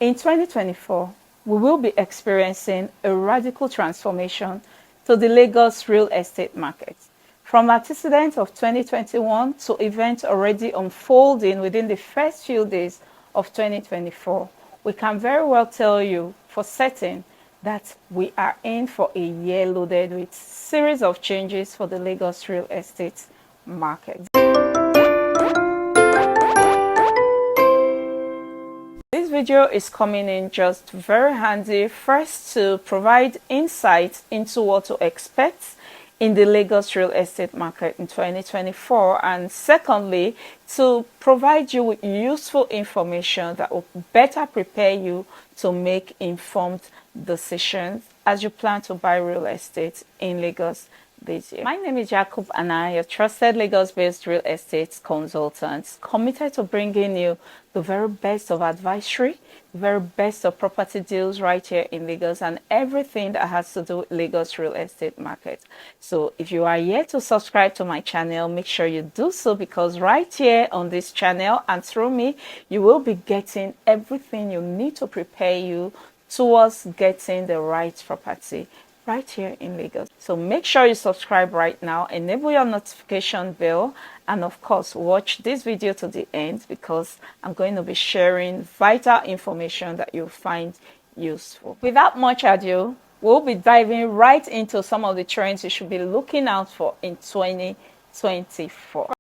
In 2024, we will be experiencing a radical transformation to the Lagos real estate market. From antecedents of 2021 to events already unfolding within the first few days of 2024, we can very well tell you for certain that we are in for a year loaded with a series of changes for the Lagos real estate market. This video is coming in just very handy, first to provide insight into what to expect in the Lagos real estate market in 2024, and secondly, to provide you with useful information that will better prepare you to make informed decisions as you plan to buy real estate in Lagos this year. My name is Jacob Anna, your trusted Lagos-based real estate consultant, committed to bringing you the very best of advisory, the very best of property deals right here in Lagos, and everything that has to do with Lagos real estate market. So if you are yet to subscribe to my channel, make sure you do so, because right here on this channel and through me, you will be getting everything you need to prepare you towards getting the right property right here in Lagos. So make sure you subscribe right now, enable your notification bell, and of course watch this video to the end, because I'm going to be sharing vital information that you'll find useful. Without much ado, we'll be diving right into some of the trends you should be looking out for in 2024.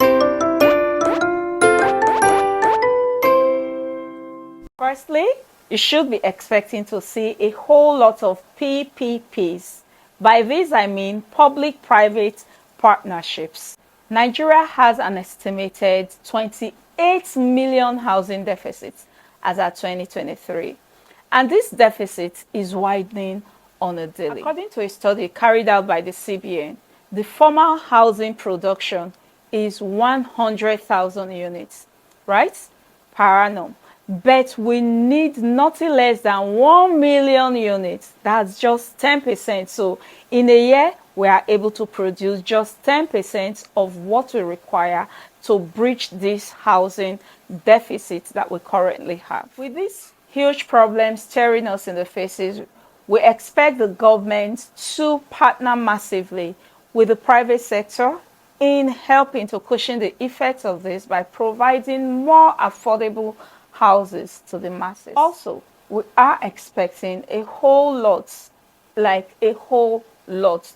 Firstly, you should be expecting to see a whole lot of PPPs. By this, I mean public-private partnerships. Nigeria has an estimated 28 million housing deficit as at 2023. And this deficit is widening on a daily. According to a study carried out by the CBN, the formal housing production is 100,000 units, right, per annum. But we need nothing less than 1 million units. That's just 10%. So in a year, we are able to produce just 10% of what we require to breach this housing deficit that we currently have. With these huge problems staring us in the faces, we expect the government to partner massively with the private sector in helping to cushion the effects of this by providing more affordable houses to the masses. Also, we are expecting a whole lot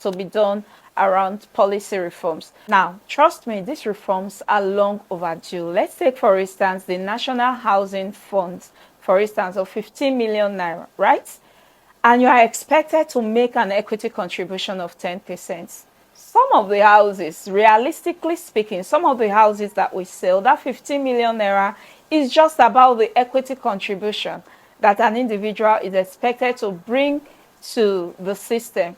to be done around policy reforms. Now, trust me, these reforms are long overdue. Let's take, for instance, the National Housing Fund, for instance, of 15 million naira, right? And you are expected to make an equity contribution of 10%. Some of the houses, realistically speaking, some of the houses that we sell, that 15 million naira is just about the equity contribution that an individual is expected to bring to the system.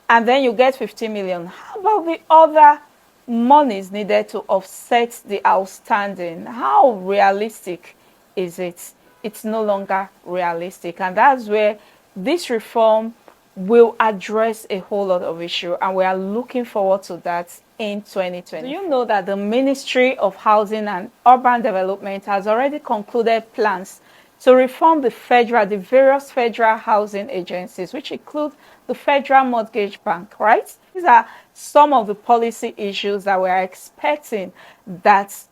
And then you get 50 million. How about the other monies needed to offset the outstanding? How realistic is it? It's no longer realistic. And that's where this reform will address a whole lot of issues, and we are looking forward to that in 2020. Do you know that the Ministry of Housing and Urban Development has already concluded plans to reform the various federal housing agencies, which include the Federal Mortgage Bank, right? These are some of the policy issues that we are expecting that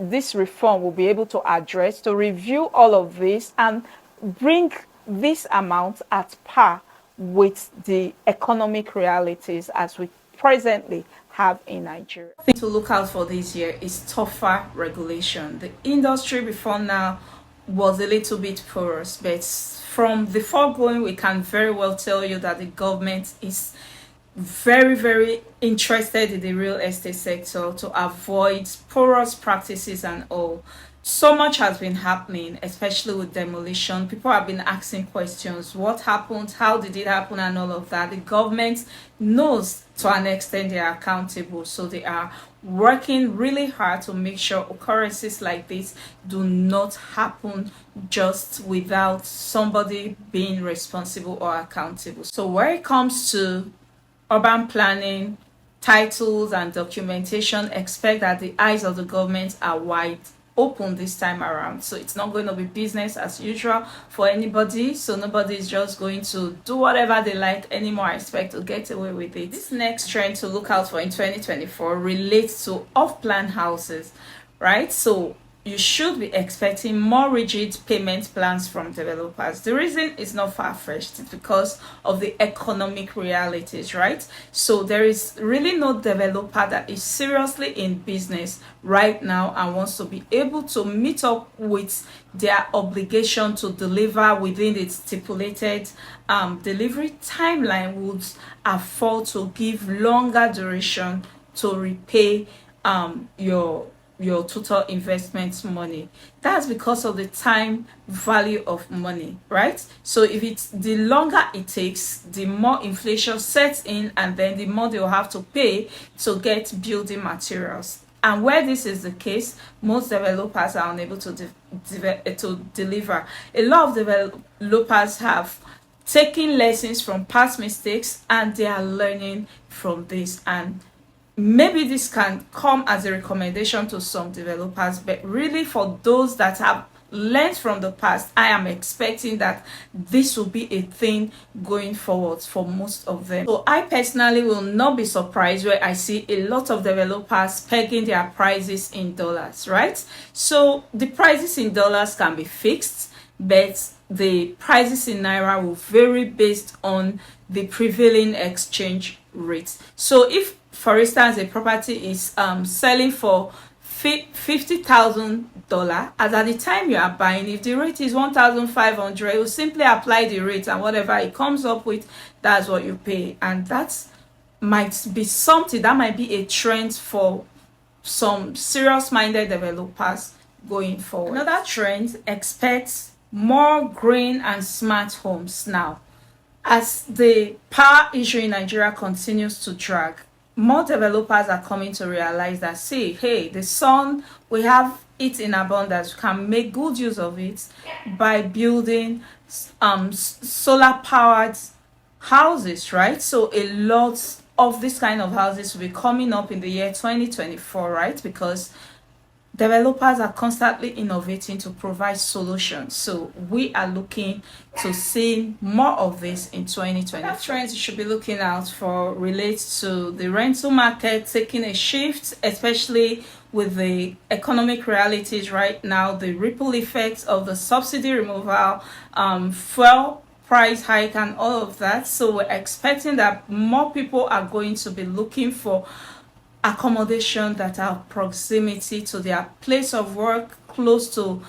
this reform will be able to address, to review all of this and bring this amount at par with the economic realities as we presently have in Nigeria. The thing to look out for this year is tougher regulation. The industry before now was a little bit porous, but from the foregoing, we can very well tell you that the government is very, very interested in the real estate sector to avoid porous practices and all. So much has been happening, especially with demolition. People have been asking questions. What happened? How did it happen? And all of that. The government knows to an extent they are accountable. So they are working really hard to make sure occurrences like this do not happen just without somebody being responsible or accountable. So when it comes to urban planning, titles and documentation, expect that the eyes of the government are wide open this time around. So it's not going to be business as usual for anybody. So nobody is just going to do whatever they like anymore. I expect to get away with it. This next trend to look out for in 2024 relates to off-plan houses, right? So you should be expecting more rigid payment plans from developers. The reason is not far-fetched. It's because of the economic realities, right? So there is really no developer that is seriously in business right now and wants to be able to meet up with their obligation to deliver within its stipulated delivery timeline, would afford to give longer duration to repay your total investment money. That's because of the time value of money, right? So if it's the longer it takes, the more inflation sets in, and then the more they'll have to pay to get building materials. And where this is the case, most developers are unable to deliver. A lot of developers have taken lessons from past mistakes and they are learning from this. And maybe this can come as a recommendation to some developers, but really for those that have learned from the past, I am expecting that this will be a thing going forward for most of them. So I personally will not be surprised where I see a lot of developers pegging their prices in dollars, right? So the prices in dollars can be fixed, but the prices in naira will vary based on the prevailing exchange rate. So if, for instance, a property is selling for $50,000, as at the time you are buying, if the rate is 1,500, you simply apply the rate, and whatever it comes up with, that's what you pay. And that might be something that might be a trend for some serious-minded developers going forward. Another trend expects more green and smart homes now. As the power issue in Nigeria continues to drag, more developers are coming to realize that, see, hey, the sun, we have it in abundance. We can make good use of it by building solar powered houses, right? So a lot of this kind of houses will be coming up in the year 2024, right? Because developers are constantly innovating to provide solutions. So we are looking to see more of this in 2020. The trends you should be looking out for relates to the rental market taking a shift, especially with the economic realities right now, the ripple effects of the subsidy removal, fuel price hike and all of that. So we're expecting that more people are going to be looking for accommodation that are proximity to their place of work, close to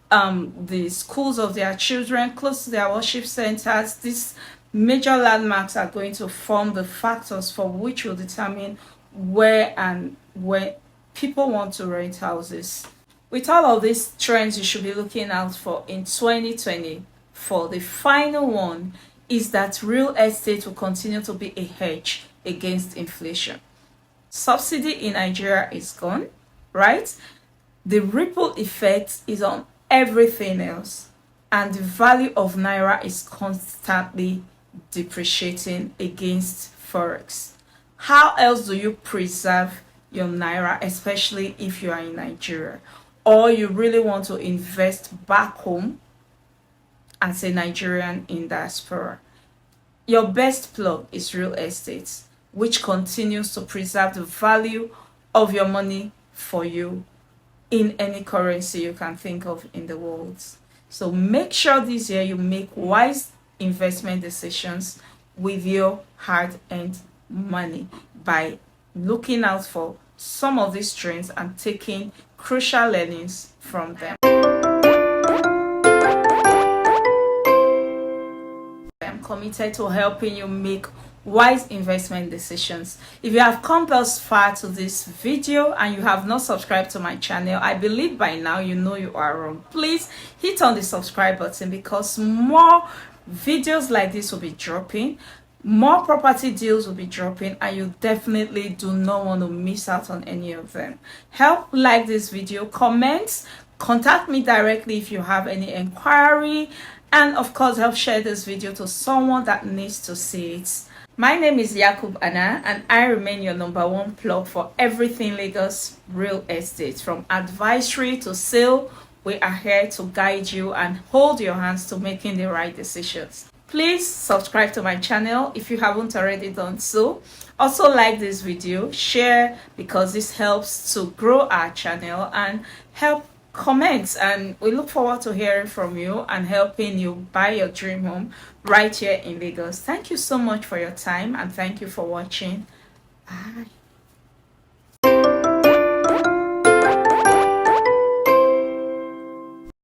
the schools of their children, close to their worship centers. These major landmarks are going to form the factors for which will determine where and when people want to rent houses. With all of these trends you should be looking out for in 2024, the final one is that real estate will continue to be a hedge against inflation. Subsidy in Nigeria is gone, right? The ripple effect is on everything else, and the value of naira is constantly depreciating against forex. How else do you preserve your naira, especially if you are in Nigeria, or you really want to invest back home as a Nigerian in diaspora? Your best plug is real estate, which continues to preserve the value of your money for you in any currency you can think of in the world. So make sure this year you make wise investment decisions with your hard-earned money by looking out for some of these trends and taking crucial learnings from them. I'm committed to helping you make wise investment decisions. If you have come thus far to this video and you have not subscribed to my channel, I believe by now you know you are wrong. Please hit on the subscribe button, because more videos like this will be dropping, more property deals will be dropping, and you definitely do not want to miss out on any of them. Help like this video, comment, contact me directly if you have any inquiry, and of course help share this video to someone that needs to see it. My name is Yakub Anna, and I remain your number one plug for everything Lagos real estate. From advisory to sale, we are here to guide you and hold your hands to making the right decisions. Please subscribe to my channel if you haven't already done so. Also like this video, share, because this helps to grow our channel, and help comment, and we look forward to hearing from you and helping you buy your dream home right here in Lagos. Thank you so much for your time, and thank you for watching. Bye.